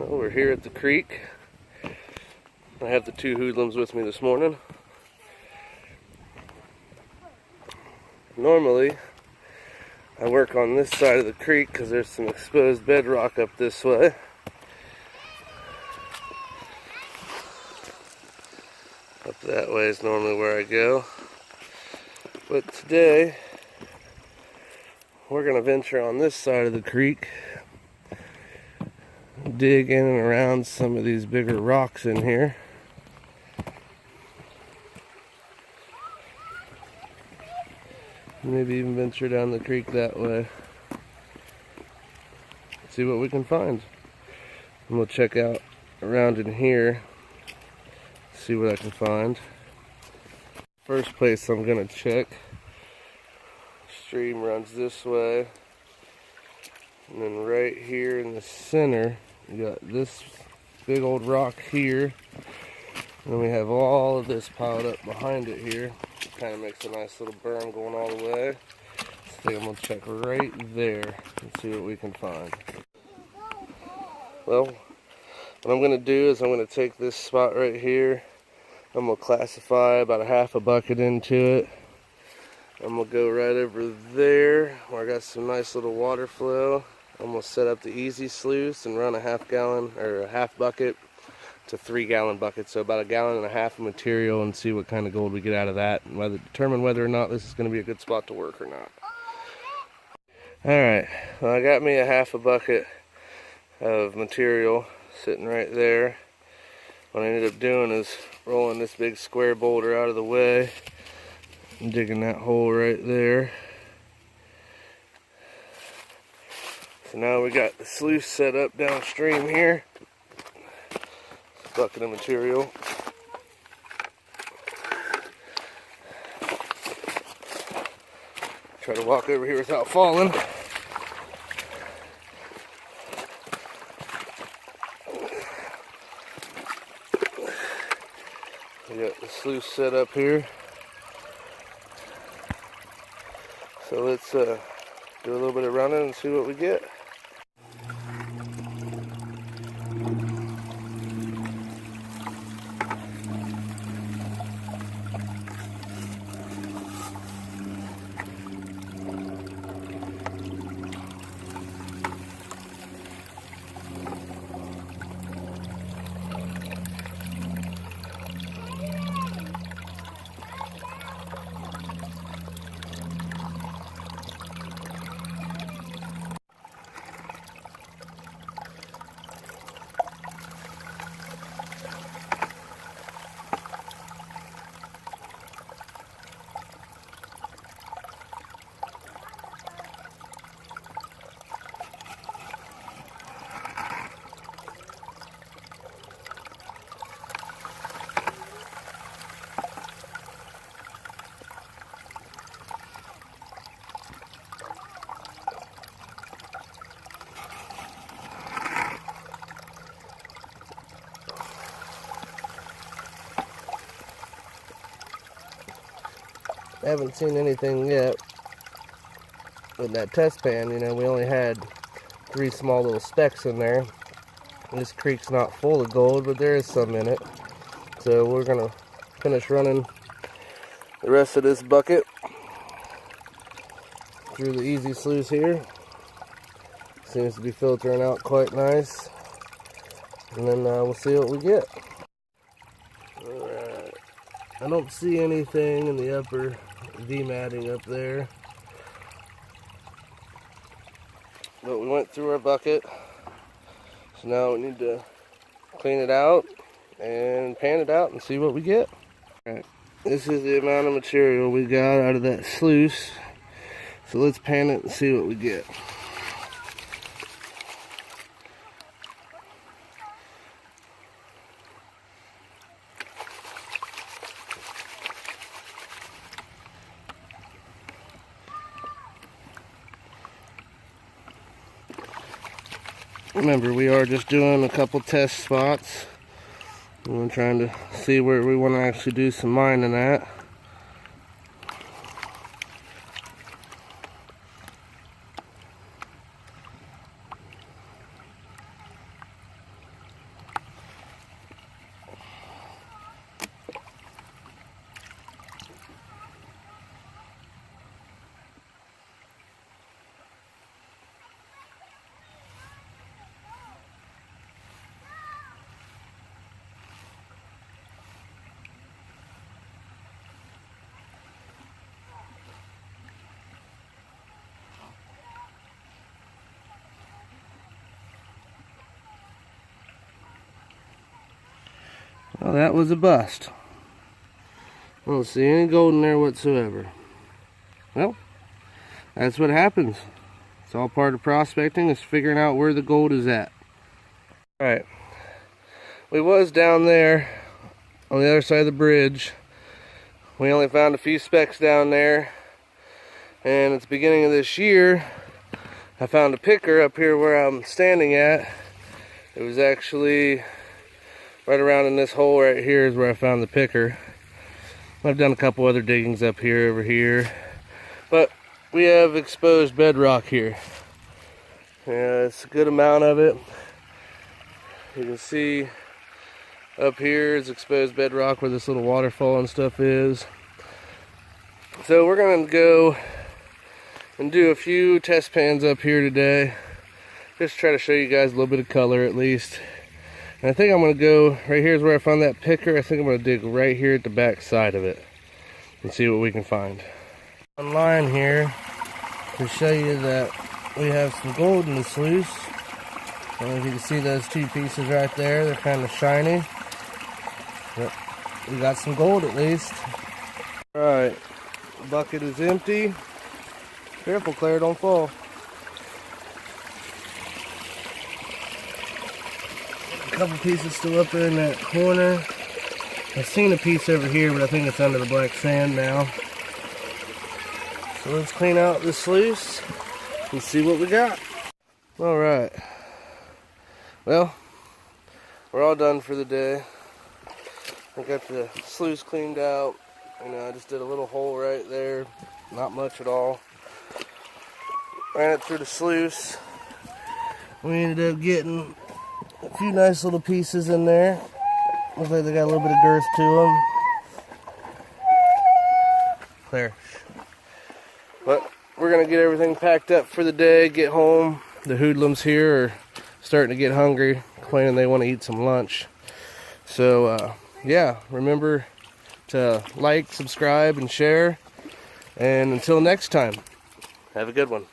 Well, we're here at the creek. I have the two hoodlums with me this morning. Normally, I work on this side of the creek because there's some exposed bedrock up this way. Up that way is normally where I go. But today, we're going to venture on this side of the creek, dig in and around some of these bigger rocks in here. Maybe even venture down the creek that way. See what we can find. And we'll check out around in here, see what I can find. First place I'm gonna check, stream runs this way, and then right here in the center you got this big old rock here, and we have all of this piled up behind it here. Kind of makes a nice little berm going all the way. So I think I'm gonna check right there and see what we can find. Well, what I'm gonna do is I'm gonna take this spot right here. I'm gonna classify about a half a bucket into it. I'm gonna go right over there where I got some nice little water flow. I'm gonna set up the easy sluice and run a half gallon or a half bucket to 3 gallon buckets, so about 1.5 gallons of material, and see what kind of gold we get out of that, and determine whether or not this is going to be a good spot to work or not. Alright, well, I got me a half a bucket of material sitting right there. What I ended up doing is rolling this big square boulder out of the way and digging that hole right there. So now we got the sluice set up downstream here. Bucket of material. Try to walk over here without falling. We got the sluice set up here. So let's do a little bit of running and see what we get. I haven't seen anything yet with that test pan. You know, we only had 3 small little specks in there. This creek's not full of gold, but there is some in it. So we're gonna finish running the rest of this bucket through the easy sluice here. Seems to be filtering out quite nice. And then we'll see what we get. Alright. I don't see anything in the upper V-matting up there. But we went through our bucket. So now we need to clean it out and pan it out and see what we get. Alright, this is the amount of material we got out of that sluice. So let's pan it and see what we get. Remember, we are just doing a couple test spots. We're trying to see where we want to actually do some mining at. Well, that was a bust. I don't see any gold in there whatsoever. Well, that's what happens. It's all part of prospecting, is figuring out where the gold is at. Alright. We was down there on the other side of the bridge. We only found a few specks down there. And at the beginning of this year, I found a picker up here where I'm standing at. It was actually right around in this hole right here is where I found the picker. I've done a couple other diggings up here, over here. But we have exposed bedrock here. Yeah, it's a good amount of it. You can see up here is exposed bedrock where this little waterfall and stuff is. So we're going to go and do a few test pans up here today. Just try to show you guys a little bit of color at least. And I think I'm going to go, right here is where I found that picker. I think I'm going to dig right here at the back side of it and see what we can find. Online here to show you that we have some gold in the sluice. I don't know if you can see those two pieces right there. They're kind of shiny. But we got some gold at least. Alright, the bucket is empty. Careful, Claire, don't fall. A couple pieces still up there in that corner. I've seen a piece over here, but I think it's under the black sand now. So let's clean out this sluice and see what we got. Alright. Well, we're all done for the day. I got the sluice cleaned out. I just did a little hole right there. Not much at all. Ran it through the sluice. We ended up getting a few nice little pieces in there. Looks like they got a little bit of girth to them. There. But we're going to get everything packed up for the day, get home. The hoodlums here are starting to get hungry, complaining they want to eat some lunch. So, yeah, remember to like, subscribe, and share. And until next time, have a good one.